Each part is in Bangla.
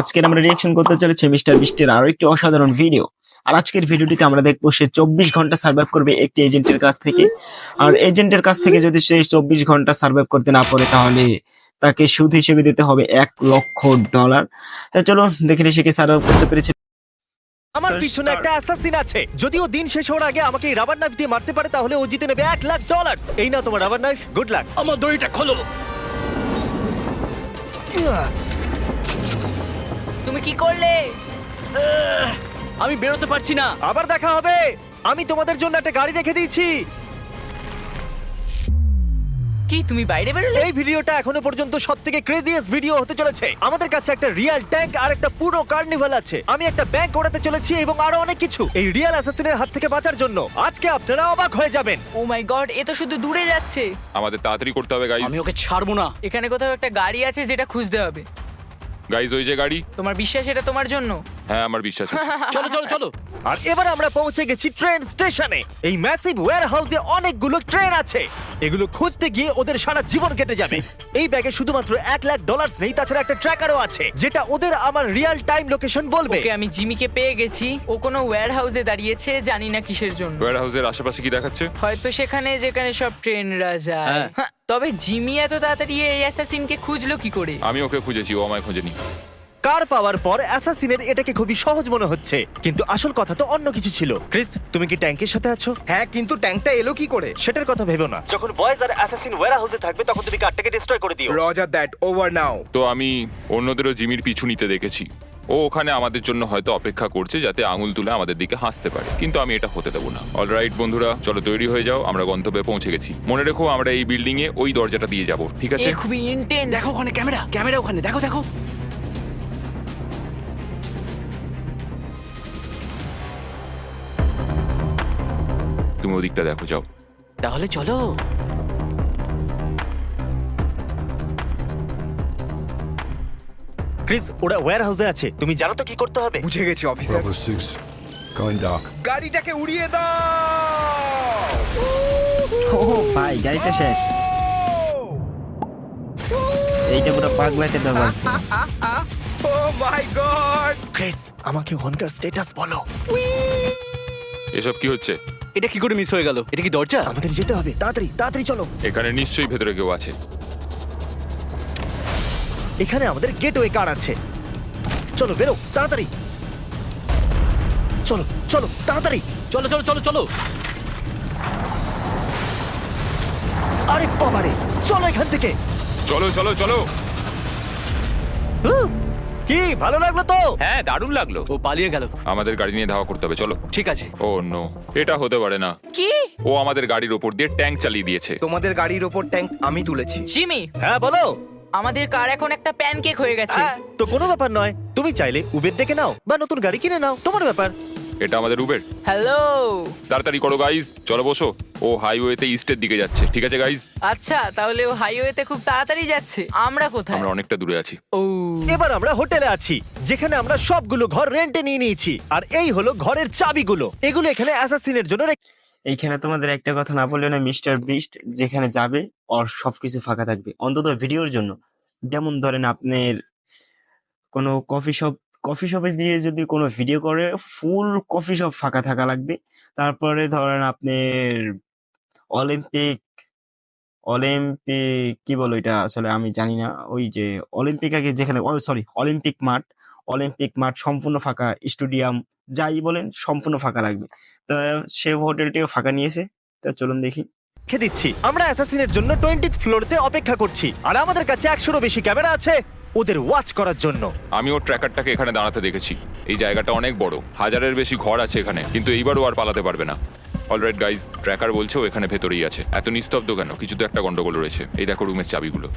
আজকের আমরা রিয়াকশন করতে চলেছি মিস্টার বিস্টের আরো একটি অসাধারণ ভিডিও। আর আজকের ভিডিওটিতে আমরা দেখবো সে 24 ঘন্টা সার্ভাইভ করবে একটি এজেন্টের কাছ থেকে। আর এজেন্টের কাছ থেকে যদি সে 24 ঘন্টা সার্ভাইভ করতে না পারে তাহলে তাকে সুদ হিসেবে দিতে হবে $1,00,000। তাই চলো দেখে নিই সে কি সার্ভাইভ করতে পেরেছে। আমার পিছনে একটা অ্যাসাসিন আছে। যদিও দিন শেষ হওয়ার আগে আমাকে এই রাবার নাইফ দিয়ে মারতে পারে তাহলে ও জিতে নেবে $1,00,000। এই নাও তোমার রাবার নাইফ, গুড লাক। আমার দড়িটা খোলো। তুমি কি করলে? আমি বেরোতে পারছি না। আবার দেখা হবে। আমি তোমাদের জন্য একটা গাড়ি রেখে দিয়েছি। কি তুমি বাইরে বেরোলে? এই ভিডিওটা এখনো পর্যন্ত সবথেকে ক্রেজিয়েস্ট ভিডিও হতে চলেছে। আমাদের কাছে একটা রিয়েল ট্যাঙ্ক আর একটা পুরো কার্নিভাল আছে। আমি একটা ব্যাংক ওড়াতে চলেছি এবং আরো অনেক কিছু। এই রিয়েল অ্যাসাসিনের হাত থেকে বাঁচার জন্য আজকে আপনারা অবাক হয়ে যাবেন। ও মাই গড, এ তো শুধু দূরে যাচ্ছে। আমাদের তাড়াতাড়ি করতে হবে গাইজ। আমি ওকে ছাড়বো না। এখানে কোথাও একটা গাড়ি আছে যেটা খুঁজতে হবে। গাইজ ওই যে গাড়ি। তোমার বিশ্বাস এটা তোমার জন্য? হ্যাঁ আমার বিশ্বাস আছে। চলো চলো চলো। আর এবার আমরা পৌঁছে গেছি ট্রেন স্টেশনে। এই ম্যাসিভ ওয়্যারহাউসে অনেকগুলো ট্রেন আছে। এগুলো খুঁজতে গিয়ে ওদের সারা জীবন কেটে যাবে। এই ব্যাগে শুধুমাত্র $1,00,000 নেই, তাছাড়া একটা ট্র্যাকারও আছে যেটা ওদের আমার রিয়েল টাইম লোকেশন বলবে। ওকে, আমি জিমিকে পেয়ে গেছি। ও কোনো ওয়্যার হাউসে দাঁড়িয়েছে, জানি না কিসের জন্য। ওয়্যার হাউসের আশেপাশে কি দেখাচ্ছে? হয়তো সেখানে যেখানে সব ট্রেনরা যায়। হ্যাঁ। হ্যাঁ, তবে জিমি এত তাড়াতাড়ি এই অ্যাসাসিনকে খুঁজলো কি করে? আমি ওকে খুঁজেছি, ও আমায় খোঁজেনি। কার পাওয়ার পর অ্যাসাসিনের এটাকে খুবই সহজ মনে হচ্ছে, কিন্তু আসল কথা তো অন্য কিছু ছিল। ক্রিস, তুমি কি ট্যাঙ্কের সাথে আছো? হ্যাঁ, কিন্তু ট্যাঙ্কটা এলো কি করে? সেটার কথা ভেবো না। যখন বয়েজ আর অ্যাসাসিন ওয়্যারহাউসে থাকবে তখন তুমি কারটাকে ডিস্ট্রয় করে দিও। রজার দ্যাট, ওভার নাও। তো আমি অন্যদেরও জিমির পিছু নিতে দেখেছি। ও ওখানে আমাদের জন্য হয়তো অপেক্ষা করছে যাতে আঙুল তুলে আমাদের দিকে হাসতে পারে, কিন্তু আমি এটা হতে দেবো না। অলরাইট বন্ধুরা, চলো তৈরি হয়ে যাও, আমরা গন্তব্যে পৌঁছে গেছি। মনে রেখো আমরা এই বিল্ডিং এ ওই দরজাটা দিয়ে যাব, ঠিক আছে? এ খুবই ইন্টেন্স। দেখো ওখানে ক্যামেরা, ক্যামেরা ওখানে দেখো দেখো। তুমি ওদিকটা দেখো, যাও। তাহলে চলো। ক্রিস, ওরা ওয়্যারহাউসে আছে। তুমি জানো তো কি করতে হবে? বুঝে গেছি অফিসার। Bravo 6, going dark. গাড়িটাকে উড়িয়ে দাও। ও ভাই, গাড়িটা শেষ। এইটা পুরো পাগলাটে দরবার। ও মাই গড। ক্রিস, আমাকে ওখানকার স্ট্যাটাস বলো। এসব কি হচ্ছে? এটা কি করে মিস হয়ে গেল? এটা কি দরজা? আমাদের যেতে হবে, তাড়াতাড়ি তাড়াতাড়ি চলো। এখানে নিশ্চয়ই ভেতরে কেউ আছে। এখানে আমাদের গেটওয়ে কার আছে। চলো বেরো তাড়াতাড়ি। চলো চলো তাড়াতাড়ি। চলো চলো চলো চলো। আরে বাবারে, চলো এখান থেকে। চলো চলো চলো। কি ভালো লাগলো তো? হ্যাঁ, দারুণ লাগলো। ও পালিয়ে গেল। আমাদের গাড়ি নিয়ে ধাওয়া করতে হবে, চলো। ঠিক আছে। ও নো, এটা হতে পারে না। কি? ও আমাদের গাড়ির ওপর দিয়ে ট্যাঙ্ক চালিয়ে দিয়েছে। তোমাদের গাড়ির ওপর ট্যাঙ্ক আমি তুলেছি। জিমি, হ্যাঁ বলো। আমাদের কার এখন একটা প্যানকেক হয়ে গেছে। হ্যাঁ, তো কোনো ব্যাপার নয়। তুমি চাইলে উবের ডেকে নাও বা নতুন গাড়ি কিনে নাও, তোমার ব্যাপার। এটা আমাদের উবের। হ্যালো। তাড়াতাড়ি করো গাইজ, চলো বসো। ও হাইওয়েতে ইস্টের দিকে যাচ্ছে, ঠিক আছে গাইজ? আচ্ছা, তাহলে ও হাইওয়েতে খুব তাড়াতাড়ি যাচ্ছে। আমরা কোথায়? আমরা অনেকটা দূরে আছি। ও, এবার আমরা হোটেলে আছি, যেখানে আমরা সবগুলো ঘর রেন্টে নিয়ে নিয়েছি। আর এই হলো ঘরের চাবিগুলো। এগুলো এখানে অ্যাসাসিনের জন্য এইখানে তোমাদের একটা কথা না বললে না, মিস্টার বিস্ট যেখানে যাবে ওর সবকিছু ফাঁকা থাকবে, অন্তত ভিডিওর জন্য। যেমন ধরেন আপনার কোনো কফি শপে দিয়ে যদি কোনো ভিডিও করে, ফুল কফি শপ ফাঁকা থাকা লাগবে। তারপরে ধরেন আপনার অলিম্পিক অলিম্পিক কি বলো এটা, আসলে আমি জানি না। ওই যে অলিম্পিক আগে যেখানে, সরি, অলিম্পিক মাঠ সম্পূর্ণ ফাঁকা, স্টেডিয়াম যাই বলেন সম্পূর্ণ ফাঁকা লাগবে। তা সে হোটেলটিও ফাঁকা নিয়েছে। তা চলুন দেখি। রেখে দিচ্ছি। আমরা অ্যাসাসিনের জন্য 20th ফ্লোরতে অপেক্ষা করছি। আর আমাদের কাছে 100রও বেশি ক্যামেরা আছে ওদের ওয়াচ করার জন্য। আমি ওর ট্র্যাকারটাকে এখানে দাঁড়াতে দেখেছি। এই জায়গাটা অনেক বড়, 1000-এর বেশি ঘর আছে এখানে, কিন্তু এইবারও আর পালাতে পারবে না। অলরাইট গাইজ, ট্র্যাকার বলছে ও এখানে ভেতরেই আছে। এত নিস্তব্ধ কেন? কিছু তো একটা গন্ডগোল রয়েছে। এই দেখো রুমের চাবিগুলো।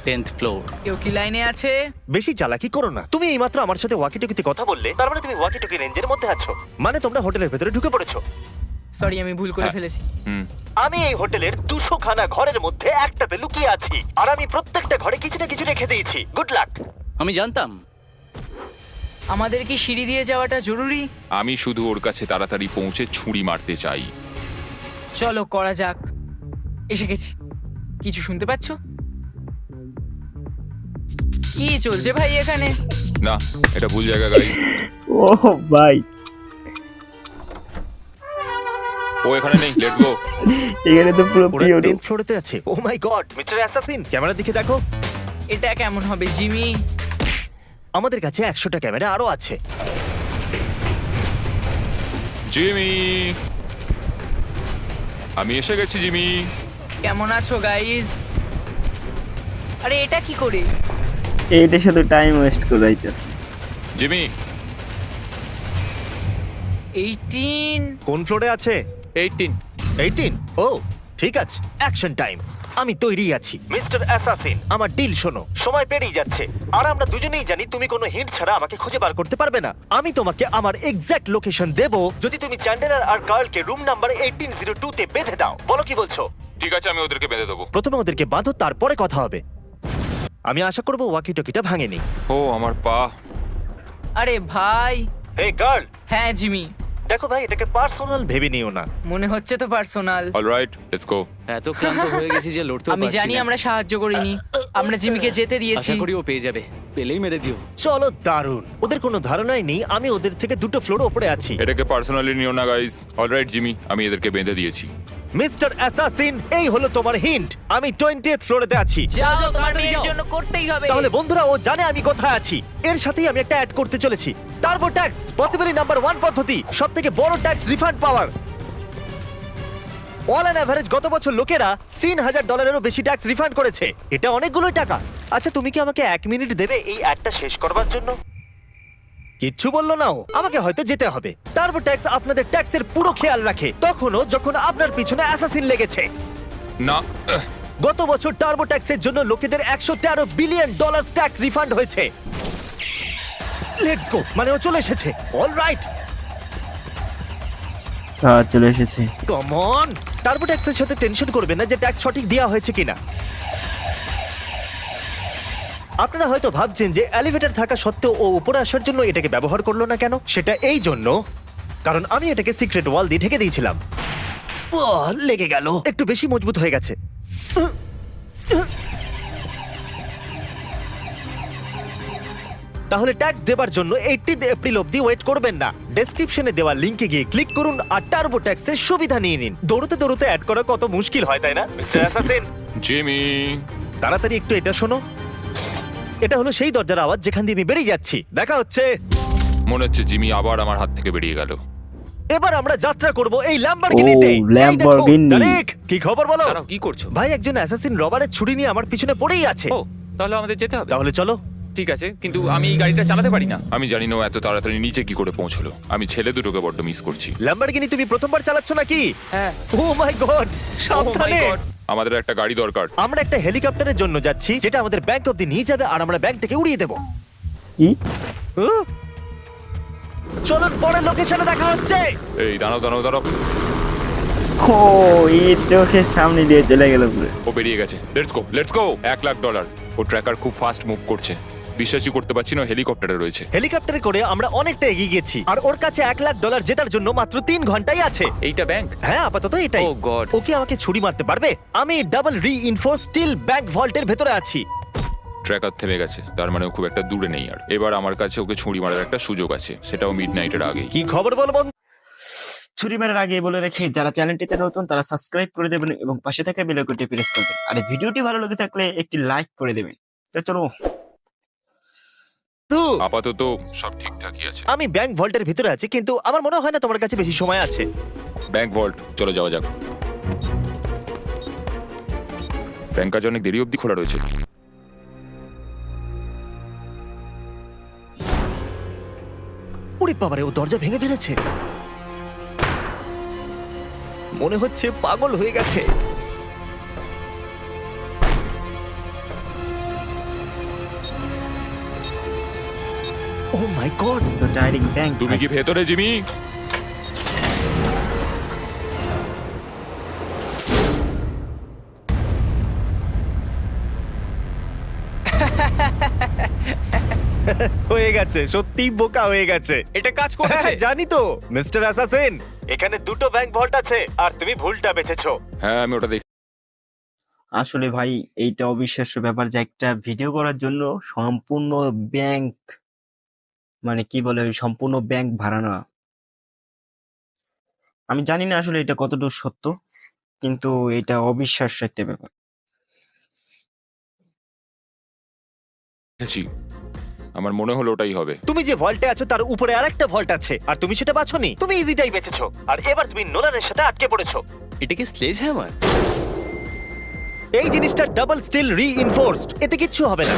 10th floor. কেউ কি লাইনে আছে? বেশি চালাকি করো না। তুমি এইমাত্র আমার সাথে ওয়াকিটকিতে কথা বললে, তার মানে তুমি ওয়াকিটকি রেঞ্জের মধ্যে আছো। মানে তোমরা হোটেলের ভেতরে ঢুকে পড়েছো। সরি, আমি ভুল করে হ্যাঁ। ফেলেছি। হুম। আমি এই হোটেলের 200 খানা ঘরের মধ্যে একটাতে লুকিয়ে আছি। আর আমি প্রত্যেকটা ঘরে কিছু না কিছু রেখে দিয়েছি। Good luck. আমি জানতাম। আমাদের কি সিঁড়ি দিয়ে যাওয়াটা জরুরি? আমি শুধু ওর কাছে তাড়াতাড়ি পৌঁছে ছুরি মারতে চাই। চলো করা যাক। এসে গেছি। কিছু শুনতে পাচ্ছো? কি চলছে ভাই এখানে? না, এটা ভুল জায়গা গাইস। ও ভাই, ও এখানে নেই, লেটস গো। এখানে তো পুরো ওরা পিওর। 10th ফ্লোরেতে আছে। ও মাই গড, মিস্টার অ্যাসাসিন, ক্যামেরার দিকে দেখো। এটা কেমন হবে জিমি? আমাদের কাছে 100টা ক্যামেরা আরো আছে। জিমি, আমি এসে গেছি জিমি। কেমন আছো গাইজ? আরে এটা কি করে? এইটা শুধু টাইম ওয়েস্ট করাইতেছে। জিমি, 18। কোন ফ্লোরে আছে? 18। 18? ও ঠিক আছে, অ্যাকশন টাইম। আমি তৈরি আছি। মিস্টার অ্যাসাসিন, আমার ডিল শোনো। সময় পেরিয়ে যাচ্ছে আর আমরা দুজনেই জানি তুমি কোনো হিন্ট ছাড়া আমাকে খুঁজে বার করতে পারবে না। আমি তোমাকে আমার এক্সাক্ট লোকেশন দেব যদি তুমি চ্যান্ডেলার আর কার্লকে রুম নাম্বার 1802 তে বেঁধে দাও। বলো কি বলছো? ঠিক আছে, আমি ওদেরকে বেঁধে দেবো। প্রথমে ওদেরকে বাঁধো, তারপরে কথা হবে। আমি আশা করবো ওয়াকি টকিটা ভাঙেনি। ও আমার পা। আরে ভাই। হে কার্ল, হ্যাঁ জিমি, দেখো ভাই, এটাকে পার্সোনাল ভেবে নিও না। মনে হচ্ছে তো পার্সোনাল। Alright, let's go. এত ক্লান্ত হয়ে গেছি যে লড়তেও আমি পারছি জানি না। আমরা সাহায্য করিনি, আমরা জিমিকে যেতে দিয়েছি। আশা করি ও পেয়ে যাবে, পেলেই মেরে দিও। চলো, দারুণ। ওদের কোনো ধারণাই নেই আমি ওদের থেকে 2টো ফ্লোর উপরে আছি। এটাকে পার্সোনালি নিও না গাইস। অলরাইট জিমি, আমি এদেরকে বেঁধে দিয়েছি। মিস্টার অ্যাসাসিন, এই হলো তোমার হিন্ট। আমি 20th ফ্লোরেতে আছি। যাও, তোমার মেয়ের জন্য করতেই হবে। তাহলে বন্ধুরা, ও জানে আমি কোথায় আছি। এর সাথেই আমি একটা অ্যাড করতে চলেছি। টার্বো ট্যাক্স, পসিবলি নাম্বার 1 পদ্ধতি, সবথেকে বড় tax refund power. All an average গত বছর লোকেরা $3000 বেশি ট্যাক্স রিফান্ড করেছে। এটা অনেকগুলো টাকা। আচ্ছা, তুমি কি আমাকে 1 মিনিট দেবে এই অ্যাডটা শেষ করবার জন্য? কিচ্ছু বললো না ও। আমাকে হয়তো যেতে হবে। টার্বো ট্যাক্স আপনাদের ট্যাক্সের পুরো খেয়াল রাখে, তখনও যখন আপনার পিছনে অ্যাসাসিন লেগেছে। না, গত বছর টার্বো ট্যাক্সের জন্য লোকেদের $113 বিলিয়ন ট্যাক্স রিফান্ড হয়েছে। লেটস গো, মানে ও চলে এসেছে। অলরাইট, হ্যাঁ, চলে এসেছে। Come on. টার্বো ট্যাক্সের সাথে টেনশন করবেন না যে ট্যাক্স সঠিক দেওয়া হয়েছে কিনা। আপনারা হয়তো ভাবছেন যে এলিভেটর থাকা সত্ত্বেও ও উপরে আসার জন্য এটাকে ব্যবহার করলো না কেন। সেটা এই জন্য কারণ আমি এটাকে সিক্রেট ওয়াল দিয়ে ঢেকে দিয়েছিলাম। লেগে গেল, একটু বেশি মজবুত হয়ে গেছে। তাহলে ট্যাক্স দেবার জন্য 18 এপ্রিল অবধি ওয়েট করবেন না। ডেসক্রিপশনে দেওয়া লিংকে গিয়ে ক্লিক করুন আর টার্বো ট্যাক্সের সুবিধা নিয়ে নিন। দৌড়তে দৌড়তে অ্যাড করা কত মুশকিল হয়, তাই না মিস্টার অ্যাসাসিন? জিমি। তাড়াতাড়ি একটু এটা শোনো। এটা হলো সেই দরজার আওয়াজ যেখান দিয়ে আমি বেরিয়ে যাচ্ছি। দেখা হচ্ছে। মনে হচ্ছে জিমি আবার আমার হাত থেকে বেরিয়ে গেল। এবার আমরা যাত্রা করব এই ল্যাম্বরগিনিতে। ও, ল্যাম্বরগিনি। কি খবর বলো? দাঁড়াও, কি করছো? ভাই, একজন অ্যাসাসিন রবারের ছুরি নিয়ে আমার পিছনে পড়েই আছে। ও, তাহলে আমাদের যেতে হবে। তাহলে চলো। ঠিক আছে, কিন্তু আমি এই গাড়িটা চালাতে পারি না। আমি জানি না ও এত তাড়াতাড়ি নিচে কি করে পৌঁছলো। আমি ছেলে দুটোকে বড্ড মিস করছি। ল্যাম্বরগিনি তুমি প্রথমবার চালাচ্ছ নাকি? হ্যাঁ। ও মাই গড, সাবধানে। God! আমাদের একটা গাড়ি দরকার। আমরা একটা হেলিকপ্টারের জন্য যাচ্ছি যেটা আমাদের ব্যাংক অব্দি নিয়ে যাবে আর আমরা ব্যাংকটাকে উড়িয়ে দেবো। কি? চলুন, পরের লোকেশনে দেখা হচ্ছে। এই দাঁড়াও দাঁড়াও দাঁড়াও। ও, এই চোখের সামনে দিয়ে চলে গেল পুরো। ও বেরিয়ে গেছে। Let's go, let's go. $1,00,000। ও ট্র্যাকার খুব ফাস্ট মুভ করছে। বিশ্বাসই করতে পারছি না হেলিকপ্টারে রয়েছে। হেলিকপ্টারে করে আমরা অনেকটা এগিয়ে গেছি আর ওর কাছে $1,00,000 জেতার জন্য মাত্র 3 ঘন্টাই আছে। এইটা ব্যাংক? হ্যাঁ, আপাতত এটাই। Oh God! ওকে আমাকে ছুরি মারতে পারবে? আমি ডাবল রিইনফোর্স স্টিল ব্যাংক ভল্টের ভেতরে আছি। ট্র্যাকার থেমে গেছে, তার মানে ও খুব একটা দূরে নেই। আর এবার আমার কাছে ওকে ছুরি মারার একটা সুযোগ আছে, সেটাও মিডনাইটের আগেই। কি খবর বল বন্ধু? ছুরি মারার আগে বলে রেখে, যারা চ্যানেলটিতে নতুন তারা সাবস্ক্রাইব করে দেবেন এবং পাশে থাকা বেল আইকনটি প্রেস করবেন। আর এই ভিডিওটি ভালো লেগে থাকলে একটি লাইক করে দেবেন। তো চলো। আপাতত সব ঠিকঠাকই আছে। আমি ব্যাংক ভল্টের ভিতরে আছি, কিন্তু আমার মনে হয় না তোমার কাছে বেশি সময় আছে। ব্যাংক ভল্ট, চলো যাওয়া যাক। ব্যাংক আজ অনেক দেরি অবধি খোলা রয়েছে। ওরে বাবারে, ও দরজা ভেঙে ফেলেছে। মনে হচ্ছে পাগল হয়ে গেছে। ও মাই গড, তো ডাইরেক্ট ব্যাংক। তুমি কি ভেতরে জিমি? হয়ে গেছে, সত্যি বোকা হয়ে গেছে। এটা কাজ করেছে? জানি তো মিস্টার অ্যাসাসিন, এখানে 2টো ব্যাংক ভল্ট আছে আর তুমি ভুলটা বেঁচেছো। হ্যাঁ, আমি ওটা দেখি। আসলে ভাই, এইটা অবিশ্বাস্য ব্যাপার যে একটা ভিডিও করার জন্য সম্পূর্ণ ব্যাংক মানে কি বলে ওই সম্পূর্ণ ব্যাংক ভাড়া নেওয়া। আমি জানি না আসলে এটা কতটুকু সত্য, কিন্তু এটা অবিশ্বাস্য একটা ব্যাপার। দেখেছি, আমার মনে হলো ওটাই হবে। তুমি যে ভল্টে আছো তার উপরে আরেকটা ভল্ট আছে আর তুমি সেটা বাছোনি। তুমি ইজিটাই বেঁচেছো আর এবার তুমি নোলানের সাথে আটকে পড়েছো। এটা কি স্লেজ হ্যামার? এই জিনিসটা ডাবল স্টিল রিইনফোর্সড, এতে কিচ্ছু হবে না।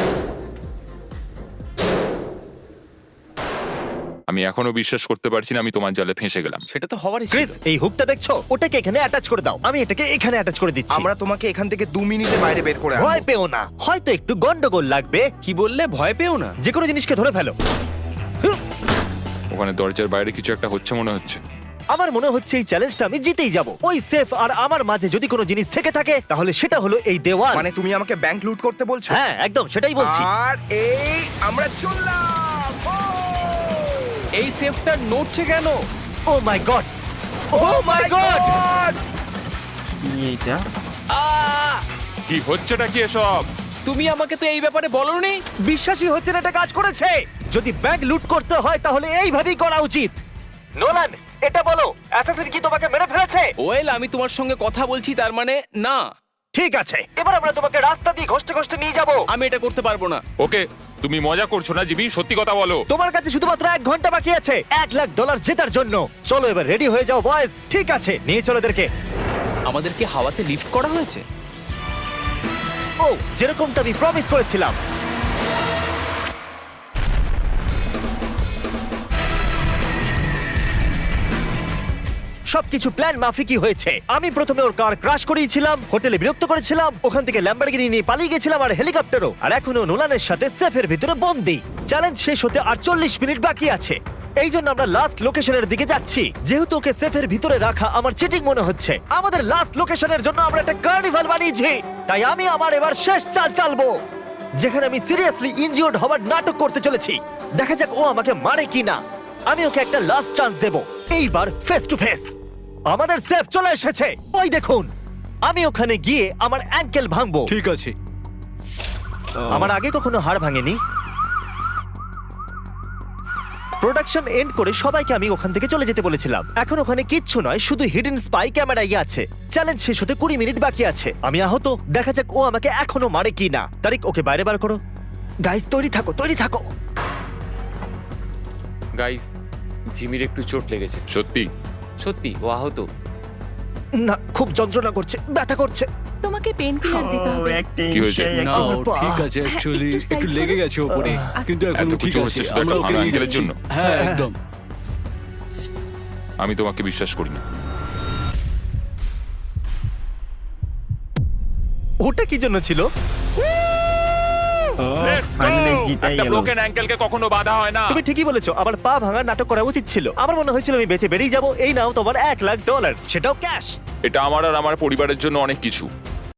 আমি এখনো বিশ্বাস করতে পারছি না আমি তোমার জালে ফেঁসে গেলাম। সেটা তো হওয়ারই ছিল। ক্রিস, এই হুকটা দেখছো? ওটাকে এখানে অ্যাটাচ করে দাও। আমি এটাকে এখানে অ্যাটাচ করে দিচ্ছি। আমরা তোমাকে এখান থেকে 2 মিনিটে বাইরে বের করে আনবো। ভয় পেও না, হয়তো একটু গন্ডগোল লাগবে। কি বললে? ভয় পেও না। যে কোনো জিনিসকে ধরে ফেলো। হুঁ, ওখানে দরজার বাইরে কিছু একটা হচ্ছে মনে হচ্ছে। আমার মনে হচ্ছে এই চ্যালেঞ্জটা আমি জিতেই যাব। ওই সেফ আর আমার মাঝে যদি কোনো জিনিস থেকে থাকে তাহলে সেটা হলো এই দেওয়াল। মানে তুমি আমাকে ব্যাংক লুট করতে বলছো? হ্যাঁ, একদম সেটাই বলছি। আর এই আমরা চললাম। এই সেফটা নড়ছে কেন? ও মাই গড, ও মাই গড! কি এইটা? কি হচ্ছেটা কি এসব? তুমি আমাকে তো এই ব্যাপারে বলোনি। বিশ্বাসই হচ্ছে না এটা কাজ করেছে। যদি ব্যাংক লুট করতে হয় তাহলে এইভাবেই করা উচিত। নোলান, এটা বলো, অ্যাসাসিন কি তোমাকে মেরে ফেলেছে? ওয়েল, আমি তোমার সঙ্গে কথা বলছি, তার মানে না। ঠিক আছে, এবার আমরা তোমাকে রাস্তা দিয়ে ঘষতে ঘষতে নিয়ে যাব। আমি এটা করতে পারবো না। ওকে, তুমি মজা করছো না জিমি, সত্যি কথা বলো। তোমার কাছে শুধুমাত্র 1 ঘন্টা বাকি আছে $1,00,000 জেতার জন্য। চলো এবার রেডি হয়ে যাও বয়েজ। ঠিক আছে, নিয়ে চলো এদেরকে। আমাদেরকে হাওয়াতে লিফট করা হয়েছে। ও, যেরকমটা আমি প্রমিস করেছিলাম। সবকিছু প্ল্যান মাফিকই হয়েছে। আমি প্রথমে ওর কার ক্রাশ করিয়েছিলাম, হোটেলে বিরক্ত করেছিলাম, ওখান থেকে ল্যাম্বরগিনি নিয়ে পালিয়ে গেছিলাম আর হেলিকপ্টারও, আর এখনো নোলানের সাথে সেফের ভিতরে বন্দি। চ্যালেঞ্জ শেষ হতে আর 40 মিনিট বাকি আছে। এই জন্য আমরা লাস্ট লোকেশনের দিকে যাচ্ছি। যেহেতু ওকে সেফের ভিতরে রাখা আমার চিটিং মনে হচ্ছে, আমাদের লাস্ট লোকেশনের জন্য আমরা একটা কার্নিভাল বানিয়েছি। তাই আমি আমার এবার শেষ চাল চালবো, যেখানে আমি সিরিয়াসলি ইনজিওর্ড হওয়ার নাটক করতে চলেছি। দেখা যাক ও আমাকে মারে কিনা। আমি ওকে একটা লাস্ট চান্স দেব, এইবার ফেস টু ফেস। আমাদের সেফ চলে এসেছে, ওই দেখুন। আমি ওখানে গিয়ে আমার অ্যাঙ্কেল ভাঙবো। ঠিক আছে। আমার আগে কখনো হাড় ভাঙেনি। প্রোডাকশন এন্ড করে সবাইকে আমি ওখান থেকে চলে যেতে বলেছিলাম। এখন ওখানে কিচ্ছু নয়, শুধু হিডেন স্পাই ক্যামেরাই আছে। চ্যালেঞ্জ শেষ হতে 20 মিনিট বাকি আছে। আমি আহত, দেখা যাক ও আমাকে এখনো মারে কিনা। তারিক, ওকে বাইরে বার করো। গাইস, তৈরি থাকো, তৈরি থাকো। গাইস, জিমির একটু চোট লেগেছে। সত্যি? সত্যি ও আহত। না, খুব যন্ত্রণা করছে, ব্যথা করছে। তোমাকে পেন কিলার দিতে ও, হবে। একটা কি হয়েছে? হিংসায় না, একটা- ও ঠিক আছে, অ্যাকচুয়ালি একটু side একটু লেগে গেছে ওপরে, কিন্তু এখন এত ঠিক কিছু আছে। হচ্ছে শুধু আমরা একটা ওকে ভাঙা নিয়ে আঙ্কেলের যাচ্ছি। জন্য? হ্যাঁ, একদম। আমি তোমাকে বিশ্বাস করি না। ওটা কি জন্য ছিল? ও, ফাইনালি জিতাই একটা গেল। ব্রোকেন অ্যাঙ্কেলকে কখনো বাধা হয় না। তুমি ঠিকই বলেছো, আমার পা ভাঙার নাটক করা উচিত ছিল। আমার মনে হয়েছিল আমি বেঁচে বেরিয়ে যাবো। এই নাও তোমার $1,00,000, সেটাও ক্যাশ। এটা আমার আর আমার পরিবারের জন্য অনেক কিছু।